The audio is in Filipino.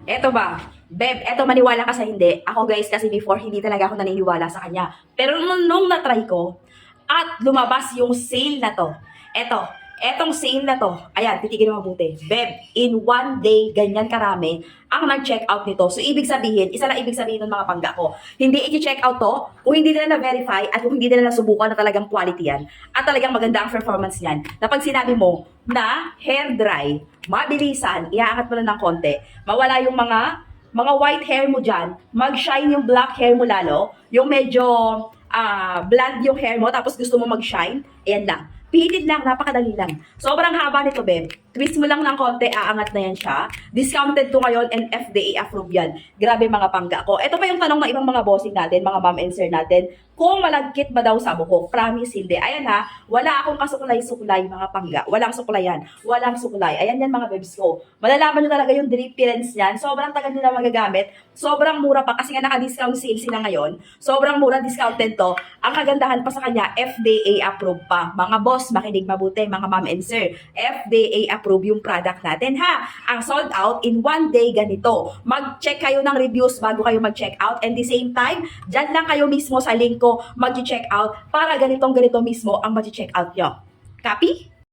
Eto ba? Beb, eto maniwala ka sa hindi. Ako guys, kasi before, hindi talaga ako naniniwala sa kanya. Pero nung na-try ko, at lumabas yung sale na to. Etong sale na to. Ayan, titigin mo mabuti. Beb, in one day, ganyan karami, ang nag-check out nito. So, ibig sabihin, isa lang ibig sabihin ng mga pangga ko. Hindi i-check out to, kung hindi nila na-verify, at kung hindi nila nasubukan na talagang quality yan, at talagang maganda ang performance yan, na pag sinabi mo na hair dry, mabilisan, iaangat mo lang ng konti, mawala yung mga white hair mo dyan, mag-shine yung black hair mo lalo, yung medyo blonde yung hair mo, tapos gusto mo mag-shine, ayan lang. Pihitin lang, napakadali lang. Sobrang haba nito, Beb. Twist mo lang ng konti, aangat na yan siya. Discounted to ngayon and FDA approved yan. Grabe mga pangga ko. Ito pa yung tanong ng ibang mga bossing natin, mga mom and sir natin, kung malagkit ba daw sa buhok. Promise, hindi. Ayan ha, wala akong kasuklay-suklay mga pangga. Walang suklayan. Walang suklay. Ayan yan mga bebs ko. Malalaman nyo talaga yung difference niyan. Sobrang tagal nila magagamit. Sobrang mura pa kasi nga naka-discount sale sila ngayon. Sobrang mura, discounted to. Ang kagandahan pa sa kanya, FDA approved pa. Mga boss, makinig mabuti, mga mom and sir. FDA approved yung product natin ha. Ang sold out in one day ganito. Mag-check kayo ng reviews bago kayo mag-check out. And the same time, dyan lang kayo mismo sa link ko mag-check out para ganito mismo ang mag-check out nyo. Copy?